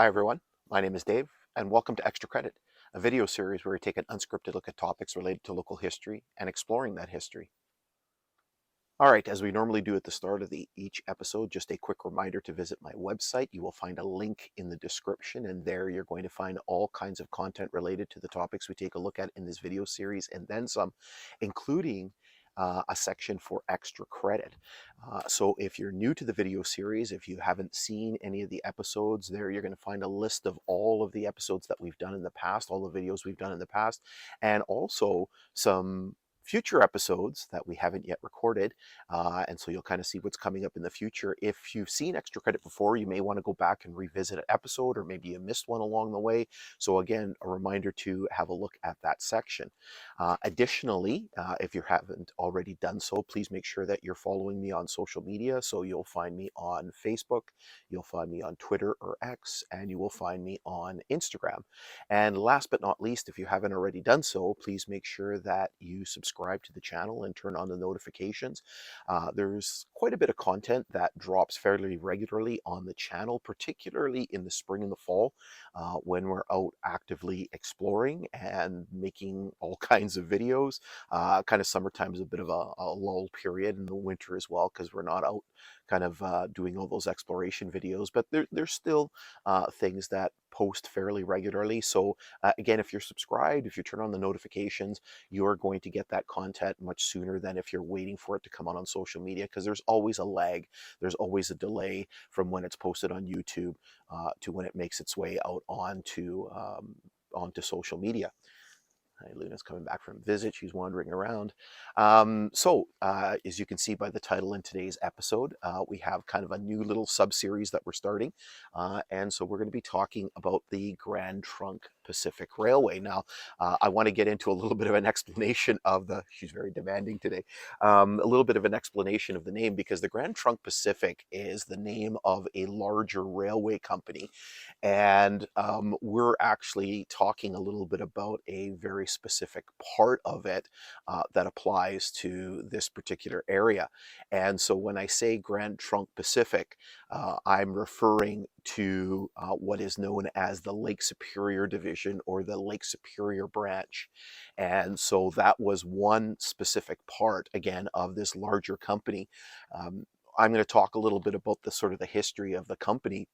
Hi everyone, my name is Dave, and welcome to Extra Credit, a video series where we take an unscripted look at topics related to local history and exploring that history. All right, as we normally do at the start of each episode, just a quick reminder to visit my website. You will find a link in the description, and there you're going to find all kinds of content related to the topics we take a look at in this video series, and then some, including a section for extra credit. So if you're new to the video series, if you haven't seen any of the episodes, there you're going to find a list of all of the episodes that we've done in the past, all the videos we've done in the past, and also some future episodes that we haven't yet recorded. And so you'll kind of see what's coming up in the future. If you've seen Extra Credit before, you may want to go back and revisit an episode, or maybe you missed one along the way. So again, a reminder to have a look at that section. Additionally, if you haven't already done so, please make sure that you're following me on social media. So you'll find me on Facebook, you'll find me on Twitter or X, and you will find me on Instagram. And last but not least, if you haven't already done so, please make sure that you subscribe to the channel and turn on the notifications. There's quite a bit of content that drops fairly regularly on the channel, particularly in the spring and the fall, when we're out actively exploring and making all kinds of videos. Kind of summertime is a bit of a lull period, in the winter as well, because we're not out kind of doing all those exploration videos, but there's still things that post fairly regularly. So again, if you're subscribed, if you turn on the notifications, you're going to get that content much sooner than if you're waiting for it to come out on social media, because there's always a lag, there's always a delay from when it's posted on YouTube to when it makes its way out onto social media. Hi, Luna's coming back from visit. She's wandering around. As you can see by the title in today's episode, we have kind of a new little sub-series that we're starting. And so we're going to be talking about the Grand Trunk Pacific Railway. Now, I want to get into a little bit of an explanation of she's very demanding today, a little bit of an explanation of the name, because the Grand Trunk Pacific is the name of a larger railway company. And we're actually talking a little bit about a very specific part of it that applies to this particular area. And so when I say Grand Trunk Pacific, I'm referring to what is known as the Lake Superior Division, or the Lake Superior branch. And so that was one specific part, again, of this larger company. I'm going to talk a little bit about the sort of the history of the company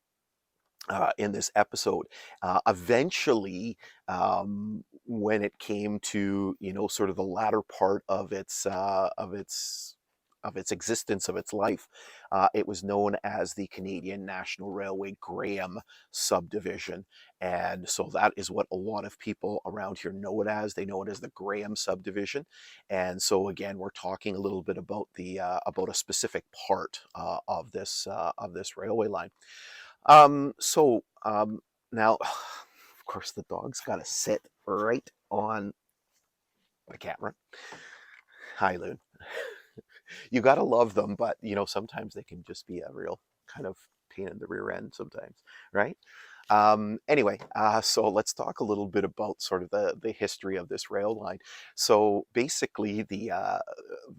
in this episode. Eventually, when it came to, sort of the latter part of its existence, of its life, it was known as the Canadian National Railway Graham Subdivision. And so that is what a lot of people around here know it as. They know it as the Graham Subdivision. And so again, we're talking a little bit about about a specific part of this railway line. Now, of course, the dog's got to sit right on the camera. Hi, Loon. You got to love them, but, sometimes they can just be a real kind of pain in the rear end sometimes, right? Anyway, so let's talk a little bit about sort of the history of this rail line. So basically, the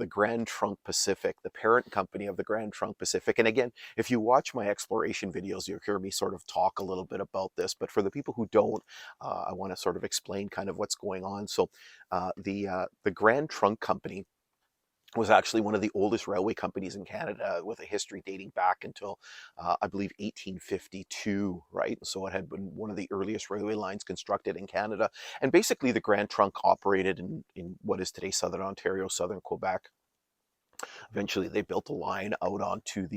Grand Trunk Pacific, the parent company of the Grand Trunk Pacific, and again, if you watch my exploration videos, you'll hear me sort of talk a little bit about this. But for the people who don't, I want to sort of explain kind of what's going on. So the Grand Trunk Company was actually one of the oldest railway companies in Canada, with a history dating back until, I believe, 1852, right? So it had been one of the earliest railway lines constructed in Canada. And basically, the Grand Trunk operated in what is today Southern Ontario, Southern Quebec. Eventually, they built a line out onto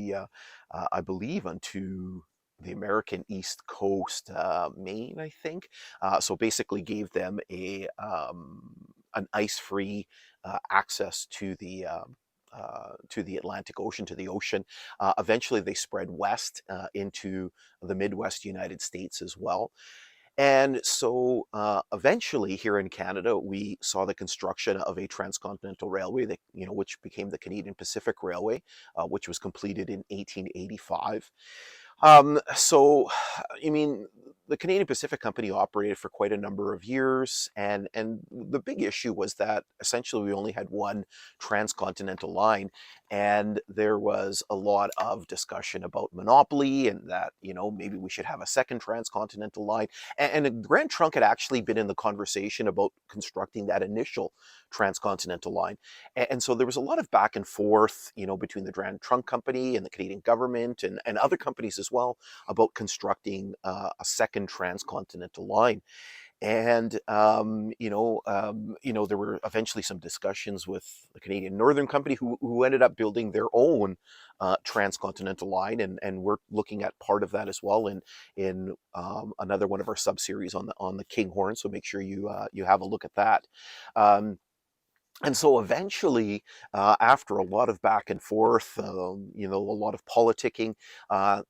I believe, onto the American East Coast, Maine, I think. So basically gave them an ice-free access to the Atlantic Ocean, to the ocean. Eventually, they spread west into the Midwest United States as well. And so eventually, here in Canada, we saw the construction of a transcontinental railway, that, which became the Canadian Pacific Railway, which was completed in 1885. So, I mean, the Canadian Pacific Company operated for quite a number of years, and the big issue was that essentially we only had one transcontinental line, and there was a lot of discussion about monopoly and that maybe we should have a second transcontinental line. And the Grand Trunk had actually been in the conversation about constructing that initial transcontinental line, and so there was a lot of back and forth, between the Grand Trunk Company and the Canadian government and other companies as well about constructing a second transcontinental line. And there were eventually some discussions with the Canadian Northern Company, who ended up building their own transcontinental line, and we're looking at part of that as well in another one of our sub series on the Kinghorn. So make sure you have a look at that. Um, and so eventually, after a lot of back and forth, a lot of politicking,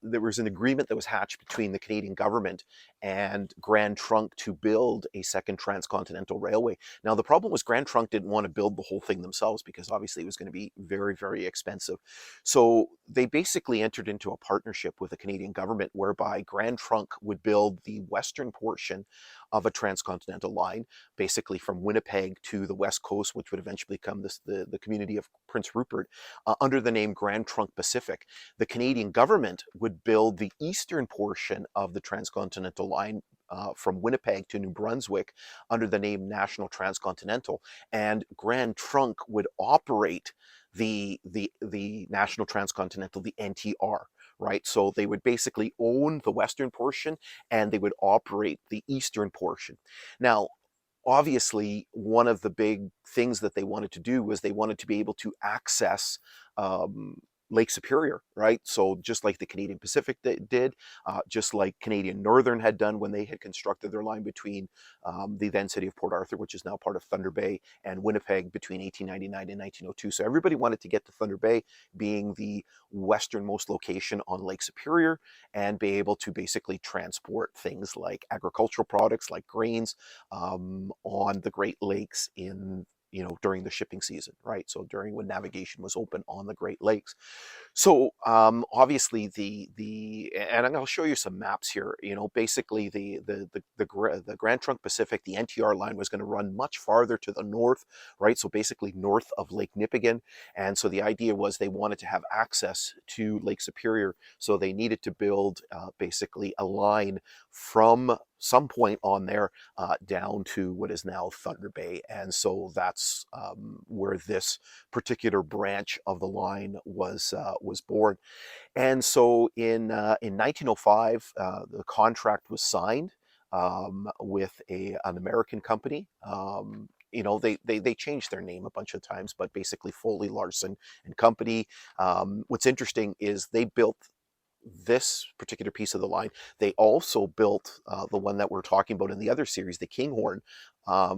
there was an agreement that was hatched between the Canadian government and Grand Trunk to build a second transcontinental railway. Now, the problem was Grand Trunk didn't want to build the whole thing themselves because obviously it was going to be very, very expensive. So they basically entered into a partnership with the Canadian government whereby Grand Trunk would build the western portion of a transcontinental line, basically from Winnipeg to the west coast, which would eventually become the community of Prince Rupert, under the name Grand Trunk Pacific. The Canadian government would build the eastern portion of the transcontinental line, from Winnipeg to New Brunswick, under the name National Transcontinental, and Grand Trunk would operate the National Transcontinental, the NTR. Right, so they would basically own the western portion, and they would operate the eastern portion. Now, obviously, one of the big things that they wanted to do was they wanted to be able to access um, Lake Superior, right? So just like the Canadian Pacific did, just like Canadian Northern had done when they had constructed their line between the then city of Port Arthur, which is now part of Thunder Bay, and Winnipeg between 1899 and 1902. So everybody wanted to get to Thunder Bay, being the westernmost location on Lake Superior, and be able to basically transport things like agricultural products like grains on the Great Lakes during the shipping season, right? So during when navigation was open on the Great Lakes. So obviously and I'm going to show you some maps here. Basically the Grand Trunk Pacific, the NTR line was going to run much farther to the north, right? So basically north of Lake Nipigon, and so the idea was they wanted to have access to Lake Superior, so they needed to build basically a line from some point on there down to what is now Thunder Bay, and so that's where this particular branch of the line was born. And so in 1905, the contract was signed with an American company. They changed their name a bunch of times, but basically Foley, Larson and Company. What's interesting is they built this particular piece of the line. They also built the one that we're talking about in the other series, the Kinghorn.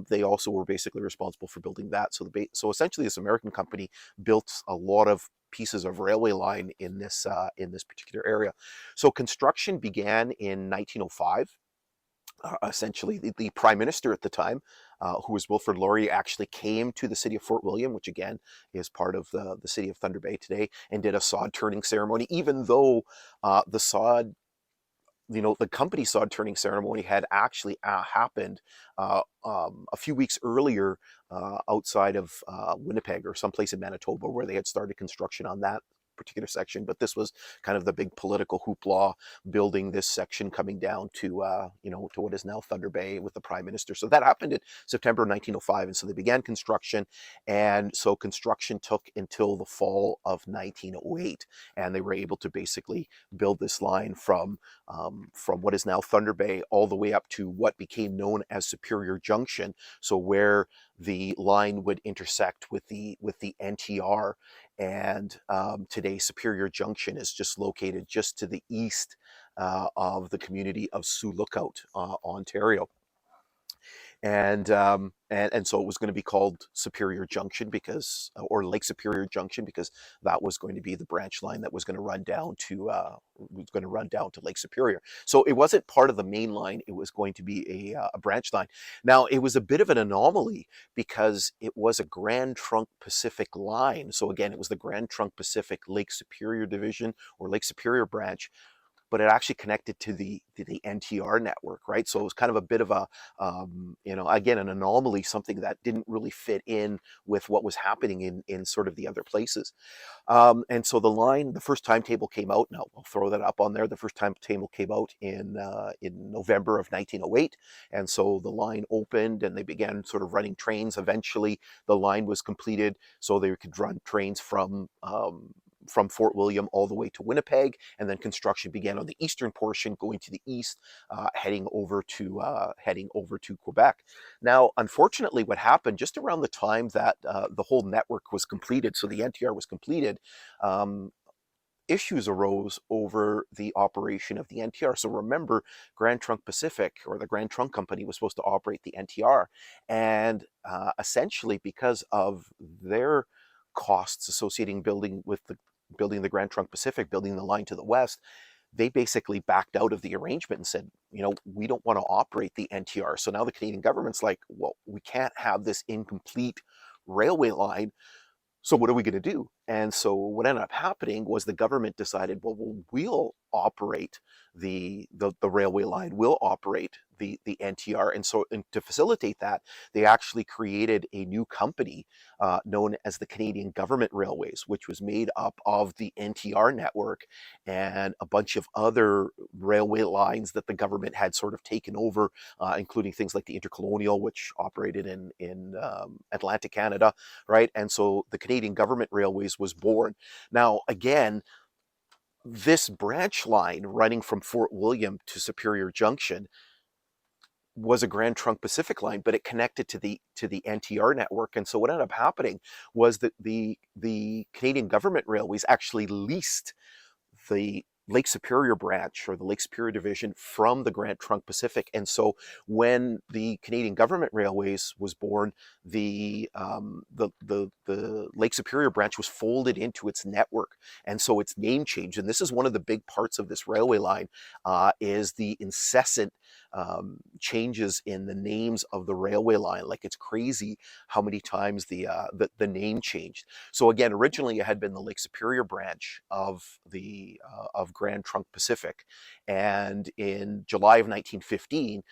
They also were basically responsible for building that. So essentially, this American company built a lot of pieces of railway line in this particular area. So construction began in 1905. Essentially, the prime minister at the time, who was Wilfrid Laurier, actually came to the city of Fort William, which again is part of the city of Thunder Bay today, and did a sod turning ceremony, even though the sod, the company sod turning ceremony had actually happened a few weeks earlier outside of Winnipeg or someplace in Manitoba, where they had started construction on that particular section. But this was kind of the big political hoopla, building this section coming down to to what is now Thunder Bay with the prime minister. So that happened in September 1905, and so they began construction, and so construction took until the fall of 1908, and they were able to basically build this line from what is now Thunder Bay all the way up to what became known as Superior Junction. So where the line would intersect with the NTR, and today Superior Junction is just located just to the east of the community of Sioux Lookout, Ontario. And so it was going to be called Superior Junction or Lake Superior Junction, because that was going to be the branch line that was going to run down to Lake Superior. So it wasn't part of the main line; it was going to be a branch line. Now it was a bit of an anomaly because it was a Grand Trunk Pacific line. So again, it was the Grand Trunk Pacific Lake Superior Division or Lake Superior branch. but it actually connected to the NTR network, right? So it was kind of a bit of a, again, an anomaly, something that didn't really fit in with what was happening in sort of the other places. And so the first timetable came out. Now I'll throw that up on there. The first timetable came out in November of 1908, and so the line opened, and they began sort of running trains. Eventually, the line was completed, so they could run trains from Fort William all the way to Winnipeg, and then construction began on the eastern portion, going to the east, heading over to Quebec. Now, unfortunately, what happened just around the time that the whole network was completed, so the NTR was completed, um, issues arose over the operation of the NTR. So remember, Grand Trunk Pacific, or the Grand Trunk Company, was supposed to operate the NTR, and essentially because of their costs associating building the Grand Trunk Pacific, building the line to the west, they basically backed out of the arrangement and said, we don't want to operate the NTR. So now the Canadian government's like, well, we can't have this incomplete railway line. So what are we going to do? And so what ended up happening was the government decided, well, we'll operate the railway line, we'll operate the NTR. And so to facilitate that, they actually created a new company known as the Canadian Government Railways, which was made up of the NTR network and a bunch of other railway lines that the government had sort of taken over, including things like the Intercolonial, which operated in Atlantic Canada, right? And so the Canadian Government Railways was born. Now, again, this branch line running from Fort William to Superior Junction was a Grand Trunk Pacific line, but it connected to the NTR network. And so what ended up happening was that the Canadian Government Railways actually leased the Lake Superior branch, or the Lake Superior division, from the Grand Trunk Pacific. And so when the Canadian Government Railways was born, the Lake Superior branch was folded into its network, and so its name changed. And this is one of the big parts of this railway line, is the incessant changes in the names of the railway line. Like, it's crazy how many times the name changed. So again, originally it had been the Lake Superior branch of Grand Trunk Pacific, and in July of 1915,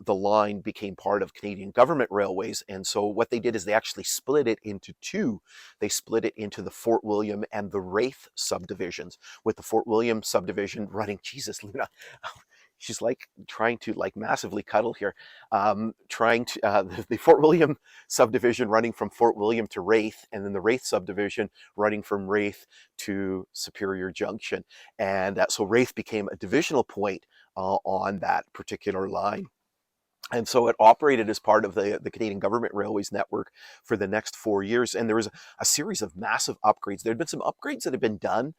the line became part of Canadian Government Railways. And so what they did is they actually split it into two. They split it into the Fort William and the Wraith subdivisions, with the Fort William subdivision running, Jesus, Luna, she's like trying to like massively cuddle here, trying to the Fort William subdivision running from Fort William to Wraith, and then the Wraith subdivision running from Wraith to Superior Junction. And so Wraith became a divisional point on that particular line. And so it operated as part of the Canadian Government Railways network for the next 4 years. And there was a series of massive upgrades. There had been some upgrades that had been done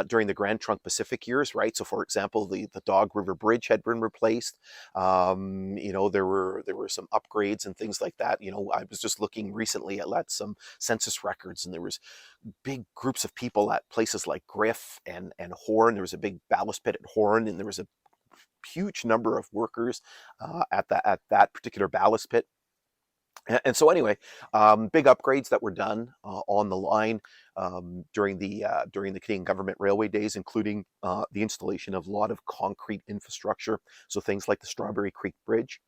during the Grand Trunk Pacific years, right? So, for example, the Dog River Bridge had been replaced. There were some upgrades and things like that. I was just looking recently at some census records, and there was big groups of people at places like Griff and Horn. There was a big ballast pit at Horn, and there was a huge number of workers at that particular ballast pit. And so anyway, big upgrades that were done on the line during the Canadian Government Railway days, including the installation of a lot of concrete infrastructure, so things like the Strawberry Creek Bridge.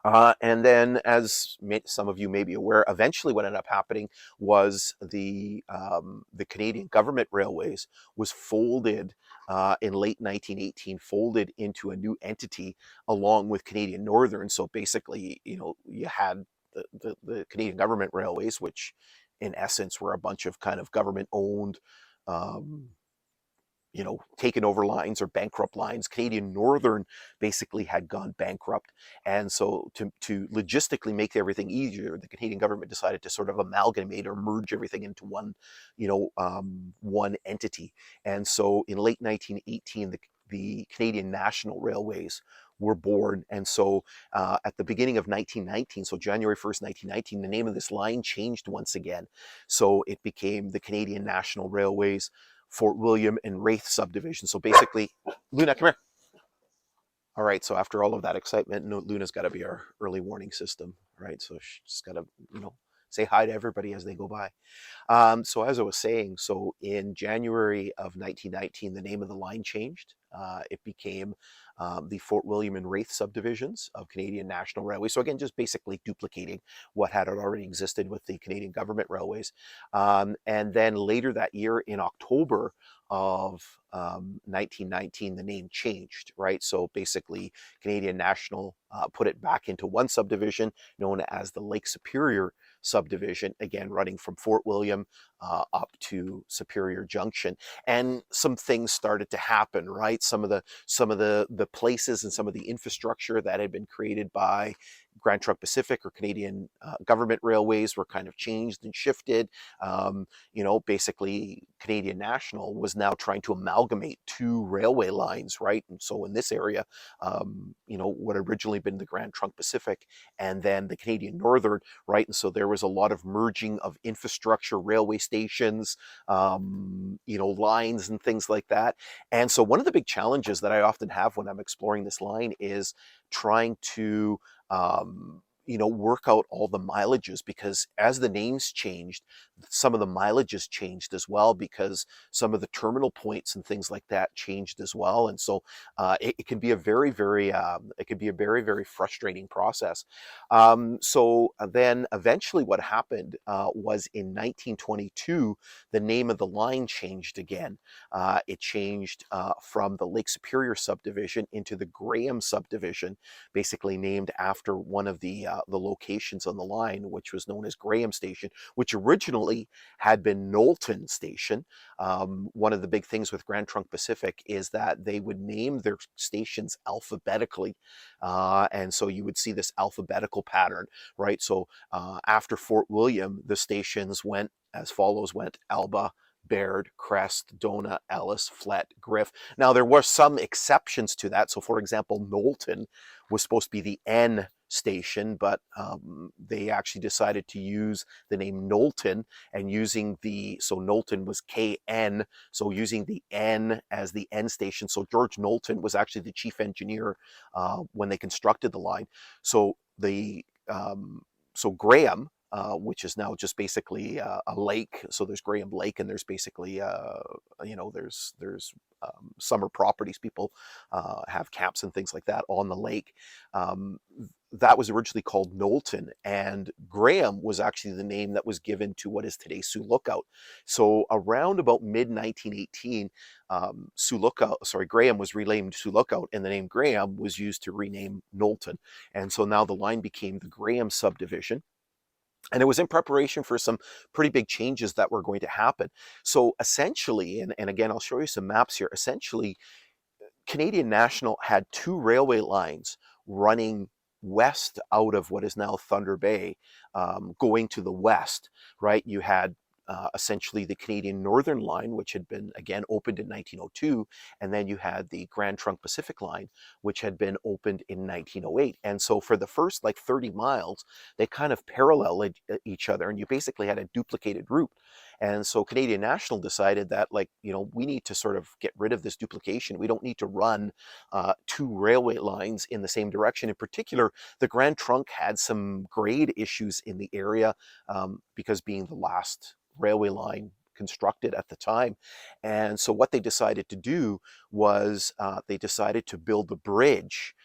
And then, as some of you may be aware, eventually what ended up happening was the Canadian Government Railways was folded in late 1918, folded into a new entity along with Canadian Northern. So basically, you had the Canadian Government Railways, which in essence were a bunch of kind of government-owned, taken over lines or bankrupt lines. Canadian Northern basically had gone bankrupt. And so to logistically make everything easier, the Canadian government decided to sort of amalgamate or merge everything into one entity. And so in late 1918, the Canadian National Railways were born. And so at the beginning of 1919, so January 1st, 1919, the name of this line changed once again. So it became the Canadian National Railways, Fort William and Wraith subdivision. So basically, Luna, come here. All right, so after all of that excitement, Luna's got to be our early warning system, right? So she's got to, say hi to everybody as they go by. So as I was saying, so in January of 1919, the name of the line changed. It became the Fort William and Wraith subdivisions of Canadian National Railway. So again, just basically duplicating what had already existed with the Canadian government railways. And then later that year in October of 1919, the name changed, right? So basically, Canadian National put it back into one subdivision known as the Lake Superior subdivision, again running from Fort William up to Superior Junction. And some things started to happen, right? Some of the places and some of the infrastructure that had been created by Grand Trunk Pacific or Canadian government railways were kind of changed and shifted. Basically Canadian National was now trying to amalgamate two railway lines, right? And so in this area, what had originally been the Grand Trunk Pacific and then the Canadian Northern, right? And so there was a lot of merging of infrastructure, railway stations, lines and things like that. And so one of the big challenges that I often have when I'm exploring this line is trying to work out all the mileages, because as the names changed, some of the mileages changed as well, because some of the terminal points and things like that changed as well. And so it can be a very, very, very frustrating process. So then eventually what happened was in 1922, the name of the line changed again. It changed from the Lake Superior subdivision into the Graham subdivision, basically named after one of the locations on the line, which was known as Graham Station, which originally had been Knowlton Station. One of the big things with Grand Trunk Pacific is that they would name their stations alphabetically. And so you would see this alphabetical pattern, right? So after Fort William, the stations went as follows: Alba, Baird, Crest, Donah, Ellis, Flett, Griff. Now, there were some exceptions to that. So, for example, Knowlton was supposed to be the N station, but they actually decided to use the name Knowlton, and so Knowlton was KN, so using the N as the N station. So George Knowlton was actually the chief engineer when they constructed the line. So Graham, which is now just basically a lake. So there's Graham Lake, and there's basically, there's summer properties. People have camps and things like that on the lake. That was originally called Knowlton, and Graham was actually the name that was given to what is today Sioux Lookout. So around about mid-1918, Graham was renamed Sioux Lookout, and the name Graham was used to rename Knowlton. And so now the line became the Graham subdivision. And it was in preparation for some pretty big changes that were going to happen. So essentially, and again, I'll show you some maps here. Essentially, Canadian National had two railway lines running west out of what is now Thunder Bay, going to the west, right? You had essentially the Canadian Northern Line, which had been, again, opened in 1902, and then you had the Grand Trunk Pacific Line, which had been opened in 1908. And so for the first 30 miles, they kind of parallel each other, and you basically had a duplicated route. And so Canadian National decided that, we need to sort of get rid of this duplication. We don't need to run two railway lines in the same direction. In particular, the Grand Trunk had some grade issues in the area, because being the last railway line constructed at the time. And so what they decided to do was they decided to build a bridge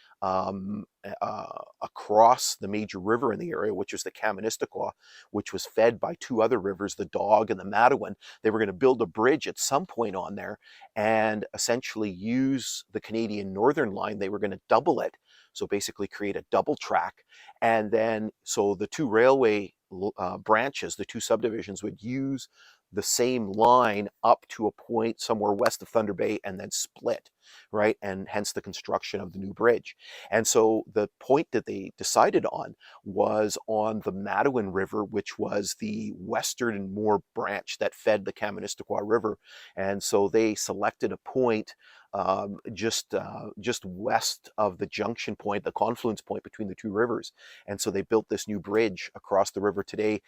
across the major river in the area, which was the Kaministiquia, which was fed by two other rivers, the Dog and the Matawan. They were going to build a bridge at some point on there and essentially use the Canadian Northern Line. They were going to double it, so basically create a double track. And then, so the two railway branches, the two subdivisions, would use the same line up to a point somewhere west of Thunder Bay and then split, right? And hence the construction of the new bridge. And so the point that they decided on was on the Matawan River, which was the westernmost branch that fed the Kaministiquia River. And so they selected a point just west of the junction point, the confluence point between the two rivers. And so they built this new bridge across the river. Today,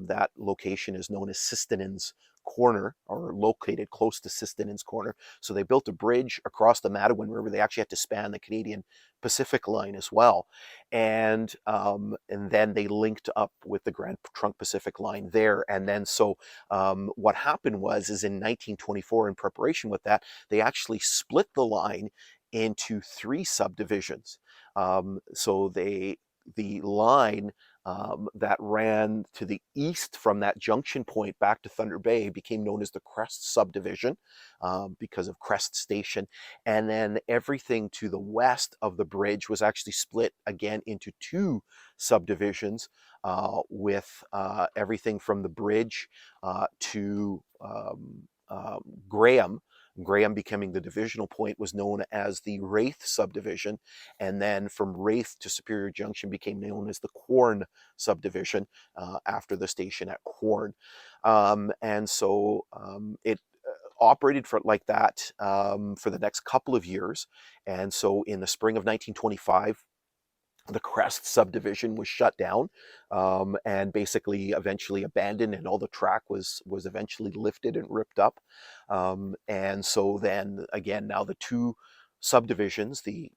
that location is known as Sistinen's corner, or located close to Sistinen's Corner. So they built a bridge across the Matawan River. They actually had to span the Canadian Pacific line as well, and then they linked up with the Grand Trunk Pacific line there. And then so what happened is in 1924, in preparation with that, they actually split the line into 3 subdivisions. So the line that ran to the east from that junction point back to Thunder Bay became known as the Crest Subdivision, because of Crest Station. And then everything to the west of the bridge was actually split again into 2 subdivisions, with everything from the bridge to Graham. Graham becoming the divisional point was known as the Wraith subdivision, and then from Wraith to Superior Junction became known as the Quorn subdivision, after the station at Quorn. And so it operated for like that for the next couple of years. And so in the spring of 1925, the Crest subdivision was shut down, and basically eventually abandoned, and all the track was eventually lifted and ripped up. And so then again, now the 2 subdivisions, the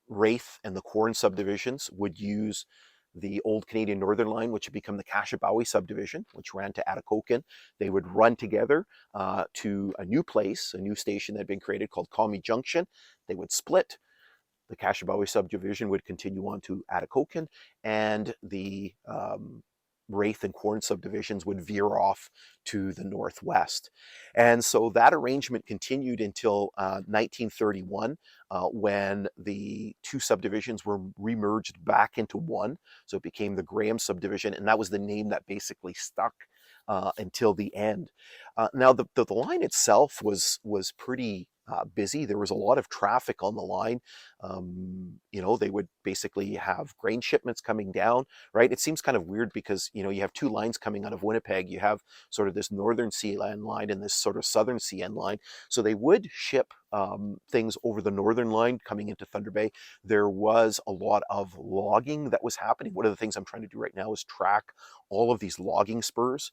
Wraith and the Quorn subdivisions, would use the old Canadian Northern Line, which had become the Kashabawi subdivision, which ran to Atikokan. They would run together to a new place, a new station that had been created called Kami Junction. They would split. The Kashabawi subdivision would continue on to Atikokan, and the Wraith and Quorn subdivisions would veer off to the northwest. And so that arrangement continued until 1931, when the 2 subdivisions were remerged back into one. So it became the Graham subdivision, and that was the name that basically stuck until the end. Now, the line itself was pretty busy. There was a lot of traffic on the line. They would basically have grain shipments coming down, right? It seems kind of weird because, you have 2 lines coming out of Winnipeg. You have sort of this northern CN line and this sort of southern CN line. So they would ship things over the northern line coming into Thunder Bay. There was a lot of logging that was happening. One of the things I'm trying to do right now is track all of these logging spurs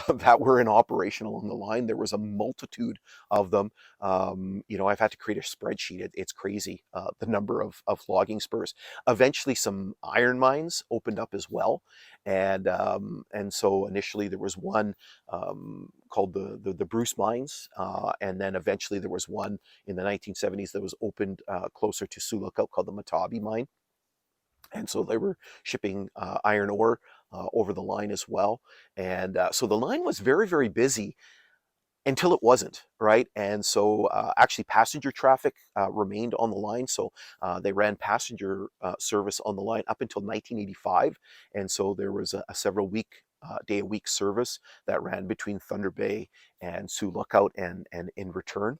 that were in operation along the line. There was a multitude of them. I've had to create a spreadsheet. It's crazy, the number of logging spurs. Eventually, some iron mines opened up as well, and so initially there was one called the Bruce Mines, and then eventually there was one in the 1970s that was opened closer to Sioux Lookout called the Matabi Mine. And so they were shipping iron ore over the line as well. And so the line was very, very busy until it wasn't, right? And so actually passenger traffic remained on the line. So they ran passenger service on the line up until 1985. And so there was a several day a week service that ran between Thunder Bay and Sioux Lookout and in return.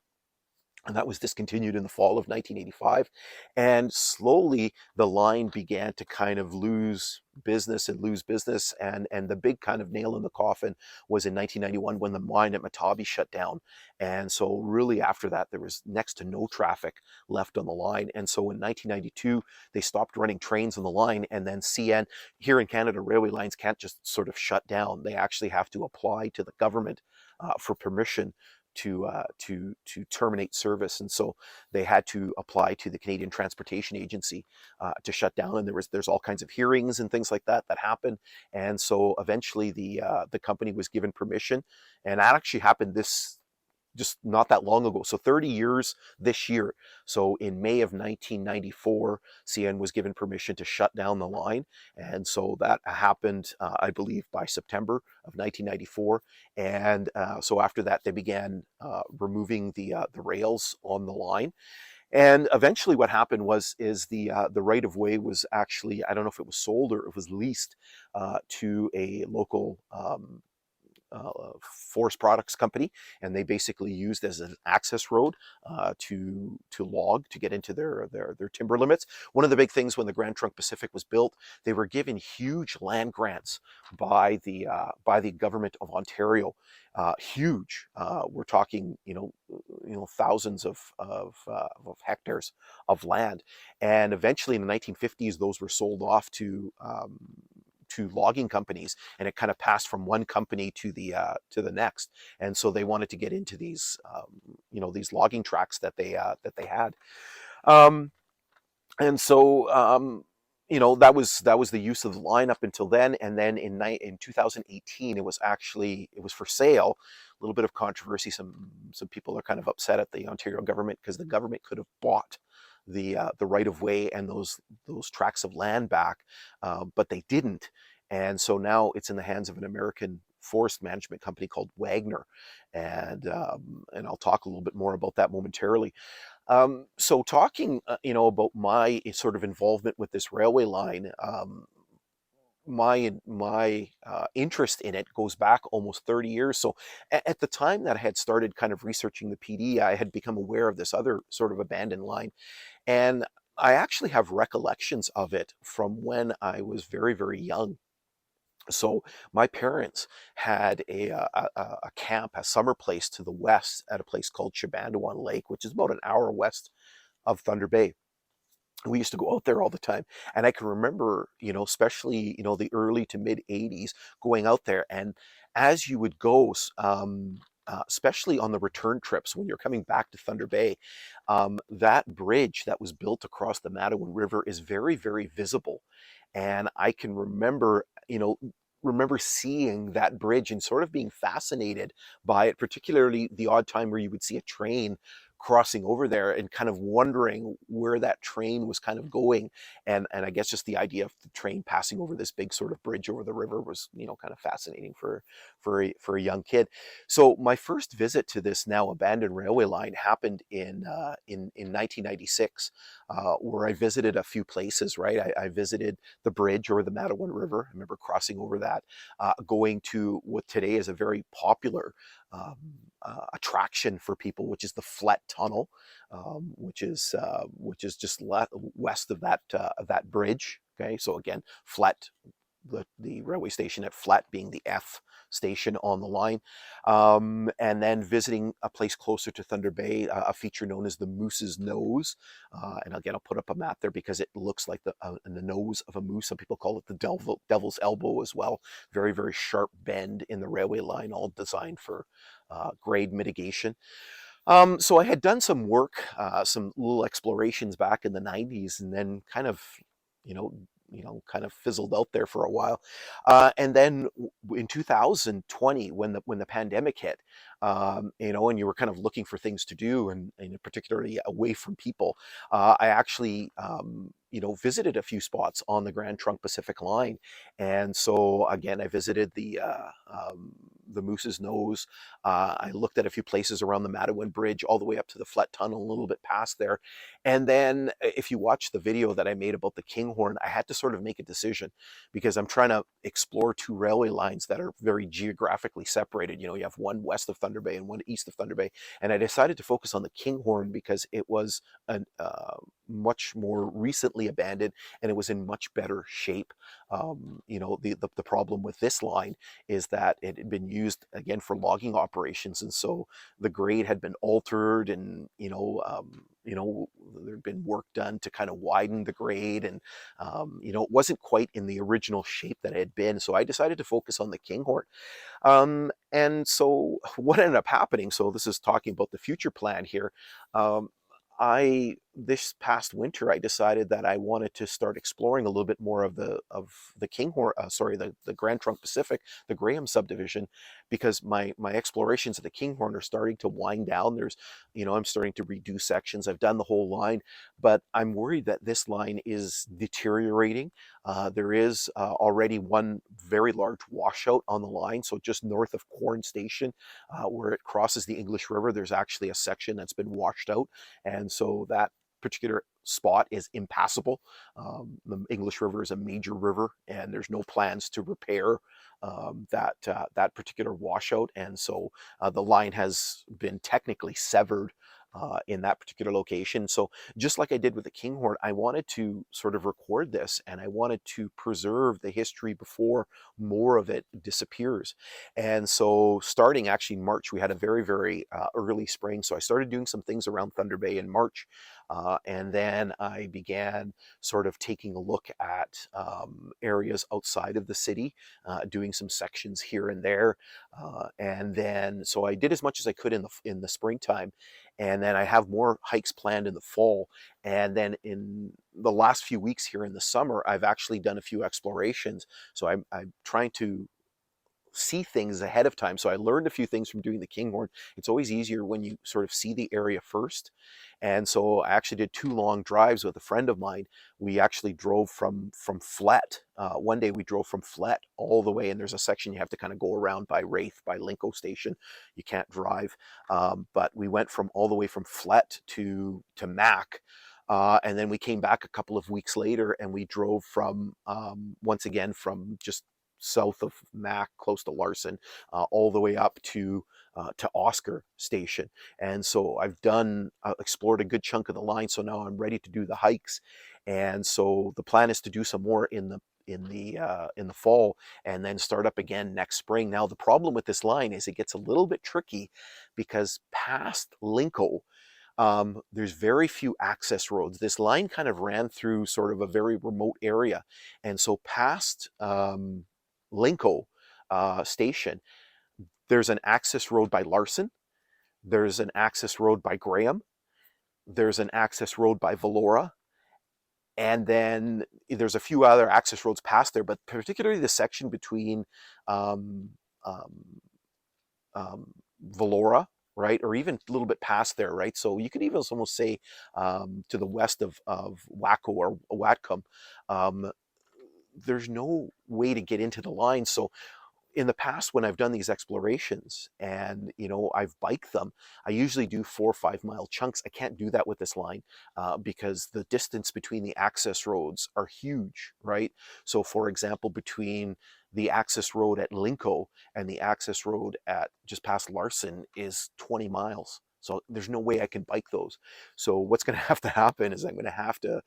And that was discontinued in the fall of 1985. And slowly the line began to kind of lose business. And the big kind of nail in the coffin was in 1991 when the mine at Matabi shut down. And so really after that, there was next to no traffic left on the line. And so in 1992, they stopped running trains on the line. And then CN, here in Canada, railway lines can't just sort of shut down. They actually have to apply to the government for permission to terminate service. And so they had to apply to the Canadian Transportation Agency to shut down. And there's all kinds of hearings and things like that happened. And so eventually the company was given permission, and that actually happened just not that long ago. So 30 years this year. So in May of 1994, CN was given permission to shut down the line. And so that happened, I believe, by September of 1994. And so after that, they began removing the rails on the line. And eventually what happened is the right of way was actually, I don't know if it was sold or it was leased to a local forest products company, and they basically used as an access road to log to get into their timber limits. One of the big things when the Grand Trunk Pacific was built, they were given huge land grants by the government of Ontario. Huge. We're talking, thousands of hectares of land, and eventually in the 1950s, those were sold off to to logging companies, and it kind of passed from one company to the next. And so they wanted to get into these these logging tracts that they had. Um, and so that was the use of the line up until then. And then in 2018, it was for sale. A little bit of controversy. Some people are kind of upset at the Ontario government because the government could have bought the right of way and those tracts of land back, but they didn't. And so now it's in the hands of an American forest management company called Wagner, and I'll talk a little bit more about that momentarily. So talking, about my sort of involvement with this railway line, my interest in it goes back almost 30 years. So at the time that I had started kind of researching the PD, I had become aware of this other sort of abandoned line, and I actually have recollections of it from when I was very, very young. So my parents had a camp, a summer place to the west at a place called Chebandawan Lake, which is about an hour west of Thunder Bay. We used to go out there all the time, and I can remember, especially the early to mid '80s, going out there. And as you would go, especially on the return trips when you're coming back to Thunder Bay, that bridge that was built across the Matawan River is very, very visible. And I can remember seeing that bridge and sort of being fascinated by it, particularly the odd time where you would see a train crossing over there and kind of wondering where that train was kind of going. And I guess just the idea of the train passing over this big sort of bridge over the river was, kind of fascinating for a young kid. So my first visit to this now abandoned railway line happened in 1996, where I visited a few places. Right, I visited the bridge over the Matawan River. I remember crossing over that, going to what today is a very popular um, attraction for people, which is the Flet Tunnel, which is just west of that bridge. Okay, so again, Flet, the railway station at Flet being the F station on the line, and then visiting a place closer to Thunder Bay, a feature known as the Moose's Nose. And again, I'll put up a map there because it looks like the nose of a moose. Some people call it the devil's elbow as well. Very, very sharp bend in the railway line, all designed for grade mitigation. So I had done some work, some little explorations back in the '90s, and then kind of, you know, kind of fizzled out there for a while. And then in 2020, when the pandemic hit, and you were kind of looking for things to do, and particularly away from people, I actually, visited a few spots on the Grand Trunk Pacific Line. And so again, I visited the Moose's Nose. I looked at a few places around the Matawan Bridge, all the way up to the Flet Tunnel, a little bit past there. And then, if you watch the video that I made about the Kinghorn, I had to sort of make a decision because I'm trying to explore two railway lines that are very geographically separated. You have one west of Thunder Bay and one east of Thunder Bay. And I decided to focus on the Kinghorn because it was much more recently abandoned, and it was in much better shape. The problem with this line is that it had been used again for logging operations, and so the grade had been altered, and there'd been work done to kind of widen the grade, and it wasn't quite in the original shape that it had been. So I decided to focus on the Kinghorn. And so what ended up happening? So this is talking about the future plan here. Um, I This past winter I decided that I wanted to start exploring a little bit more of the Kinghorn, the Grand Trunk Pacific, the Graham subdivision, because my explorations of the Kinghorn are starting to wind down. I'm starting to redo sections. I've done the whole line, but I'm worried that this line is deteriorating. There is already one very large washout on the line, so just north of Corn Station, where it crosses the English River, there's actually a section that's been washed out, and so that particular spot is impassable. The English River is a major river, and there's no plans to repair that particular washout, and so the line has been technically severed in that particular location. So just like I did with the Kinghorn, I wanted to sort of record this, and I wanted to preserve the history before more of it disappears. And so starting actually March, we had a very, very early spring. So I started doing some things around Thunder Bay in March. And then I began sort of taking a look at areas outside of the city, doing some sections here and there. And then, so I did as much as I could in the springtime. And then I have more hikes planned in the fall. And then in the last few weeks here in the summer, I've actually done a few explorations. So I'm trying to see things ahead of time. So I learned a few things from doing the Kinghorn. It's always easier when you sort of see the area first. And so I actually did 2 long drives with a friend of mine. We actually drove from Flett. One day we drove from Flett all the way, and there's a section you have to kind of go around by Wraith, by Linko Station. You can't drive. But we went from all the way from Flett to Mac. And then we came back a couple of weeks later, and we drove from, once again, from just south of Mac, close to Larson, all the way up to Oscar Station. And so I've explored a good chunk of the line. So now I'm ready to do the hikes. And so the plan is to do some more in the fall, and then start up again next spring. Now the problem with this line is it gets a little bit tricky, because past Linko, there's very few access roads. This line kind of ran through sort of a very remote area. And so past Linko Station, there's an access road by Larson, there's an access road by Graham, there's an access road by Valora, and then there's a few other access roads past there, but particularly the section between um, um, Valora, right, or even a little bit past there, right? So you could even almost say to the west of Waco or Watcom, there's no way to get into the line. So in the past, when I've done these explorations and I've biked them, I usually do 4 or 5 mile chunks. I can't do that with this line because the distance between the access roads are huge, right? So for example, between the access road at Linko and the access road at just past Larson is 20 miles. So there's no way I can bike those. So what's going to have to happen is I'm going to have to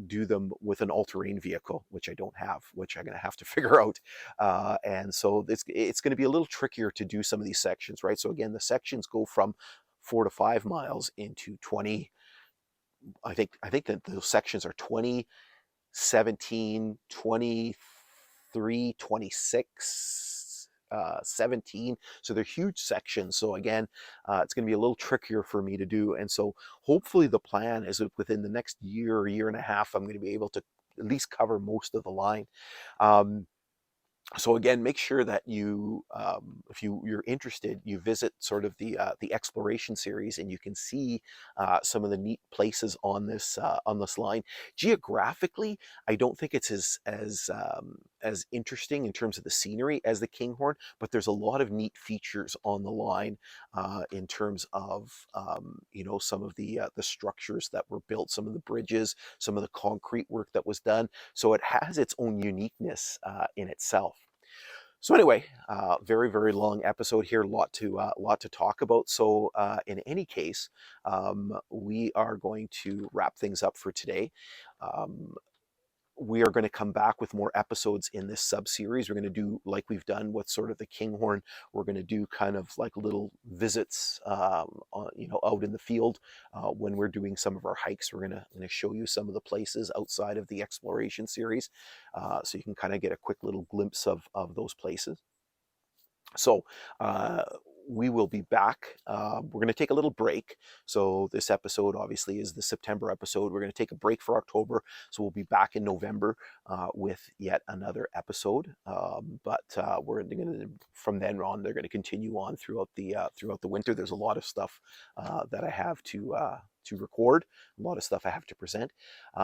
do them with an all-terrain vehicle, which I don't have, which I'm going to have to figure out. And so it's going to be a little trickier to do some of these sections, right? So again, the sections go from 4 to 5 miles into 20. I think that those sections are 20, 17, 23, 26, 17. So they're huge sections. So again, it's going to be a little trickier for me to do. And so hopefully the plan is that within the next year or year and a half, I'm going to be able to at least cover most of the line. So again, make sure that you, if you're interested, you visit sort of the exploration series, and you can see some of the neat places on this line. Geographically, I don't think it's as interesting in terms of the scenery as the Kinghorn, but there's a lot of neat features on the line in terms of some of the structures that were built, some of the bridges, some of the concrete work that was done. So it has its own uniqueness in itself. So anyway, very, very long episode here, lot to talk about. So in any case, we are going to wrap things up for today. We are going to come back with more episodes in this sub-series. We're going to do like we've done with sort of the Kinghorn. We're going to do kind of like little visits, out in the field when we're doing some of our hikes. We're going to show you some of the places outside of the exploration series, so you can kind of get a quick little glimpse of those places. So we will be back. We're going to take a little break. So this episode obviously is the September episode. We're going to take a break for October. So we'll be back in November with yet another episode. But we're going to, from then on, they're going to continue on throughout the winter. There's a lot of stuff that I have to record, a lot of stuff I have to present.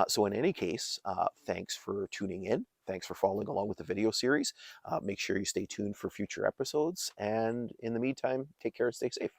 So in any case, thanks for tuning in. Thanks for following along with the video series. Make sure you stay tuned for future episodes. And in the meantime, take care and stay safe.